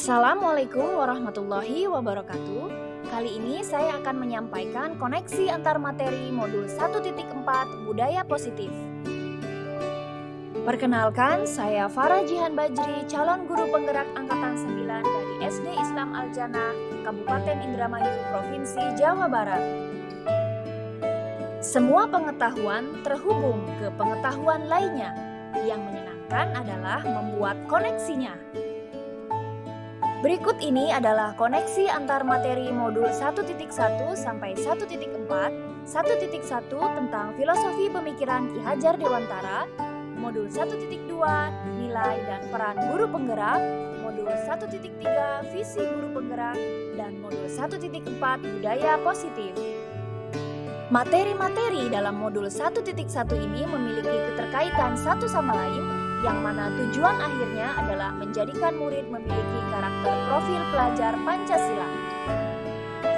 Assalamualaikum warahmatullahi wabarakatuh. Kali ini saya akan menyampaikan koneksi antar materi modul 1.4 Budaya Positif. Perkenalkan, saya Farah Jihan Bajri, calon guru penggerak Angkatan 9 dari SD Islam Al-Jannah, Kabupaten Indramayu, Provinsi Jawa Barat. Semua pengetahuan terhubung ke pengetahuan lainnya. Yang menyenangkan adalah membuat koneksinya. Berikut ini adalah koneksi antar materi modul 1.1 sampai 1.4, 1.1 tentang filosofi pemikiran Ki Hajar Dewantara, modul 1.2 nilai dan peran guru penggerak, modul 1.3 visi guru penggerak, dan modul 1.4 budaya positif. Materi-materi dalam modul 1.1 ini memiliki keterkaitan satu sama lain, yang mana tujuan akhirnya adalah menjadikan murid memiliki karakter profil pelajar Pancasila.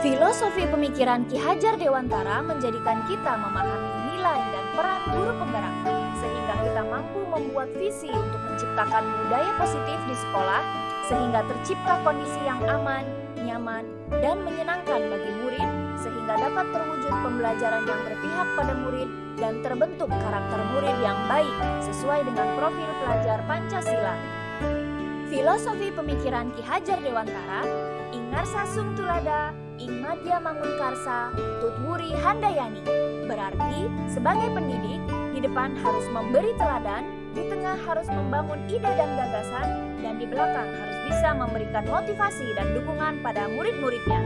Filosofi pemikiran Ki Hajar Dewantara menjadikan kita memahami nilai dan peran guru penggerak, sehingga kita mampu membuat visi untuk menciptakan budaya positif di sekolah, sehingga tercipta kondisi yang aman, nyaman, dan menyenangkan bagi murid, sehingga dapat terwujud pembelajaran yang berpihak pada murid dan terbentuk karakter murid yang baik sesuai dengan profil pelajar Pancasila. Filosofi pemikiran Ki Hajar Dewantara, ing ngarsa sung tulada, ing madya mangun karsa, tutwuri handayani. Berarti, sebagai pendidik, di depan harus memberi teladan, di tengah harus membangun ide dan gagasan, dan di belakang harus bisa memberikan motivasi dan dukungan pada murid-muridnya.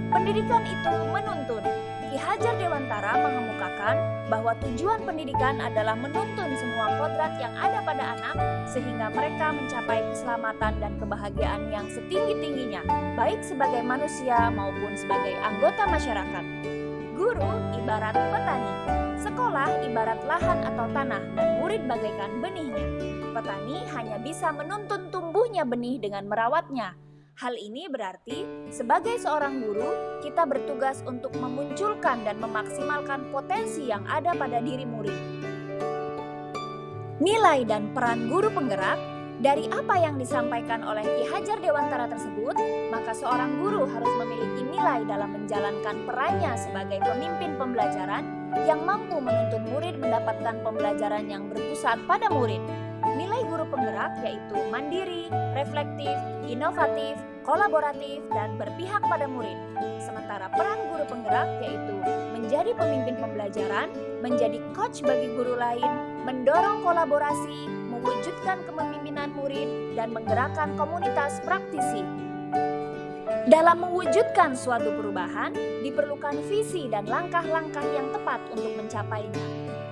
Pendidikan itu menuntun. Ki Hajar Dewantara mengemukakan bahwa tujuan pendidikan adalah menuntun semua kodrat yang ada pada anak sehingga mereka mencapai keselamatan dan kebahagiaan yang setinggi-tingginya, baik sebagai manusia maupun sebagai anggota masyarakat. Guru ibarat petani, sekolah ibarat lahan atau tanah, dan murid bagaikan benihnya. Petani hanya bisa menuntun tumbuhnya benih dengan merawatnya. Hal ini berarti, sebagai seorang guru, kita bertugas untuk memunculkan dan memaksimalkan potensi yang ada pada diri murid. Nilai dan peran guru penggerak, dari apa yang disampaikan oleh Ki Hajar Dewantara tersebut, maka seorang guru harus memiliki nilai dalam menjalankan perannya sebagai pemimpin pembelajaran yang mampu menuntun murid mendapatkan pembelajaran yang berpusat pada murid. Nilai guru penggerak yaitu mandiri, reflektif, inovatif, kolaboratif, dan berpihak pada murid. Sementara peran guru penggerak yaitu menjadi pemimpin pembelajaran, menjadi coach bagi guru lain, mendorong kolaborasi, mewujudkan kepemimpinan murid, dan menggerakkan komunitas praktisi. Dalam mewujudkan suatu perubahan, diperlukan visi dan langkah-langkah yang tepat untuk mencapainya.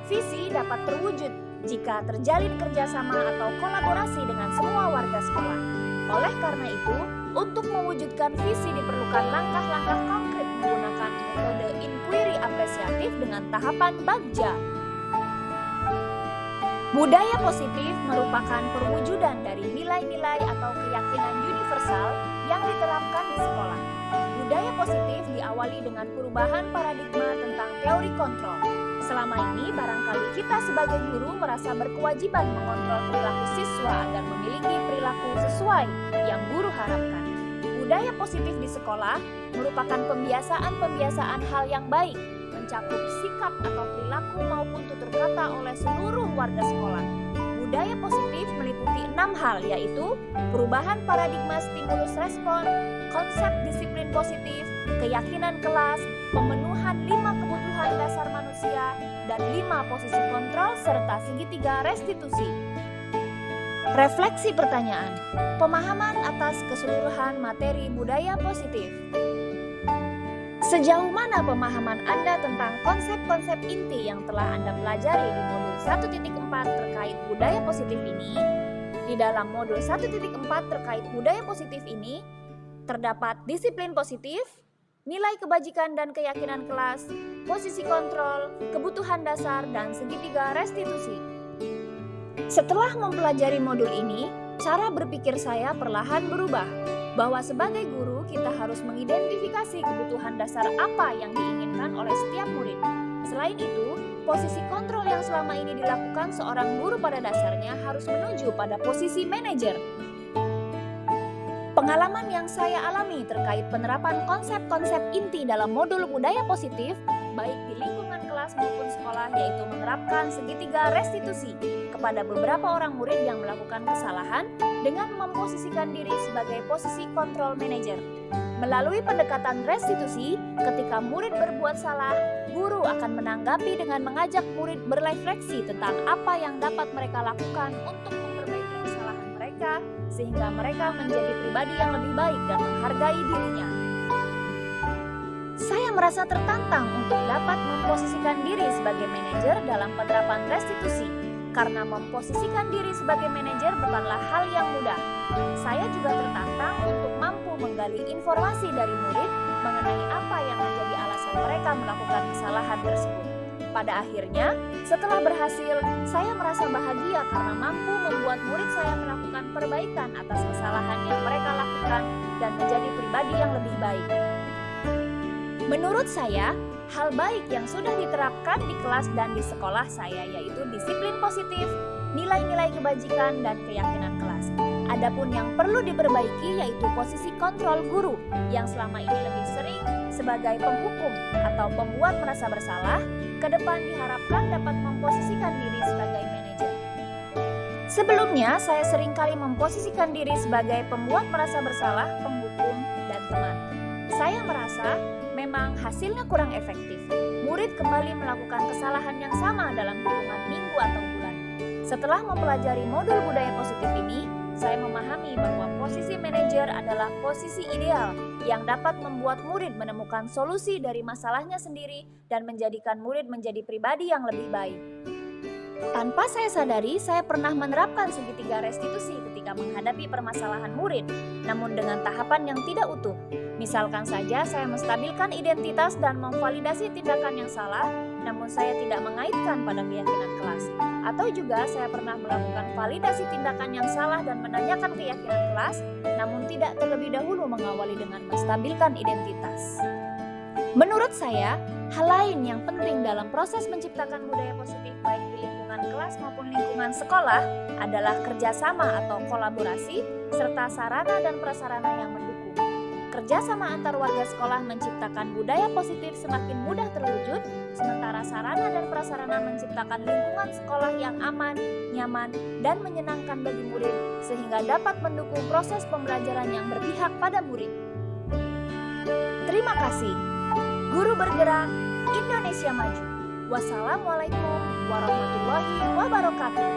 Visi dapat terwujud jika terjalin kerjasama atau kolaborasi dengan semua warga sekolah. Oleh karena itu, untuk mewujudkan visi diperlukan langkah-langkah konkret menggunakan metode inquiry apresiatif dengan tahapan bagja. Budaya positif merupakan perwujudan dari nilai-nilai atau keyakinan universal yang diterapkan di sekolah. Budaya positif diawali dengan perubahan paradigma tentang teori kontrol. Selama ini, barangkali kita sebagai guru merasa berkewajiban mengontrol perilaku siswa agar memiliki perilaku sesuai yang guru harapkan. Budaya positif di sekolah merupakan pembiasaan-pembiasaan hal yang baik, mencakup sikap atau perilaku maupun tutur kata oleh seluruh warga sekolah. Budaya positif meliputi 6 hal, yaitu perubahan paradigma stimulus respon, konsep disiplin positif, keyakinan kelas, pemenuhan 5 kebutuhan dasar manusia, dan 5 posisi kontrol serta segitiga restitusi. Refleksi pertanyaan, pemahaman atas keseluruhan materi budaya positif. Sejauh mana pemahaman Anda tentang konsep-konsep inti yang telah Anda pelajari di modul 1.4 terkait budaya positif ini? Di dalam modul 1.4 terkait budaya positif ini, terdapat disiplin positif, nilai kebajikan dan keyakinan kelas, posisi kontrol, kebutuhan dasar, dan segitiga restitusi. Setelah mempelajari modul ini, cara berpikir saya perlahan berubah, bahwa sebagai guru kita harus mengidentifikasi kebutuhan dasar apa yang diinginkan oleh setiap murid. Selain itu, posisi kontrol yang selama ini dilakukan seorang guru pada dasarnya harus menuju pada posisi manajer. Pengalaman yang saya alami terkait penerapan konsep-konsep inti dalam modul budaya positif, baik di lingkungan kelas maupun sekolah, yaitu menerapkan segitiga restitusi kepada beberapa orang murid yang melakukan kesalahan dengan memposisikan diri sebagai posisi control manager. Melalui pendekatan restitusi, ketika murid berbuat salah, guru akan menanggapi dengan mengajak murid berefleksi tentang apa yang dapat mereka lakukan untuk memperbaiki kesalahan mereka, sehingga mereka menjadi pribadi yang lebih baik dan menghargai dirinya. Saya merasa tertantang untuk dapat memposisikan diri sebagai manajer dalam penerapan restitusi, karena memposisikan diri sebagai manajer bukanlah hal yang mudah. Saya juga tertantang untuk mampu menggali informasi dari murid mengenai apa yang menjadi alasan mereka melakukan kesalahan tersebut. Pada akhirnya, setelah berhasil, saya merasa bahagia karena mampu membuat murid saya melakukan perbaikan atas kesalahan yang mereka lakukan dan menjadi pribadi yang lebih baik. Menurut saya, hal baik yang sudah diterapkan di kelas dan di sekolah saya yaitu disiplin positif, nilai-nilai kebajikan, dan keyakinan kelas. Adapun yang perlu diperbaiki yaitu posisi kontrol guru yang selama ini lebih sering sebagai penghukum atau pembuat merasa bersalah, ke depan diharapkan dapat memposisikan diri sebagai manajer. Sebelumnya, saya seringkali memposisikan diri sebagai pembuat merasa bersalah, penghukum, dan teman. Saya merasa memang hasilnya kurang efektif. Murid kembali melakukan kesalahan yang sama dalam hitungan minggu atau bulan. Setelah mempelajari modul budaya positif ini, saya memahami bahwa posisi manajer adalah posisi ideal yang dapat membuat murid menemukan solusi dari masalahnya sendiri dan menjadikan murid menjadi pribadi yang lebih baik. Tanpa saya sadari, saya pernah menerapkan segitiga restitusi ketika menghadapi permasalahan murid, namun dengan tahapan yang tidak utuh. Misalkan saja saya menstabilkan identitas dan memvalidasi tindakan yang salah, namun saya tidak mengaitkan pada keyakinan kelas. Atau juga saya pernah melakukan validasi tindakan yang salah dan menanyakan keyakinan kelas, namun tidak terlebih dahulu mengawali dengan menstabilkan identitas. Menurut saya, hal lain yang penting dalam proses menciptakan budaya positif baik di lingkungan kelas maupun lingkungan sekolah adalah kerjasama atau kolaborasi serta sarana dan prasarana yang mendukung. Kerjasama antar warga sekolah menciptakan budaya positif semakin mudah terwujud, sementara sarana dan prasarana menciptakan lingkungan sekolah yang aman, nyaman, dan menyenangkan bagi murid sehingga dapat mendukung proses pembelajaran yang berpihak pada murid. Terima kasih. Guru bergerak, Indonesia maju. Wassalamualaikum warahmatullahi wabarakatuh.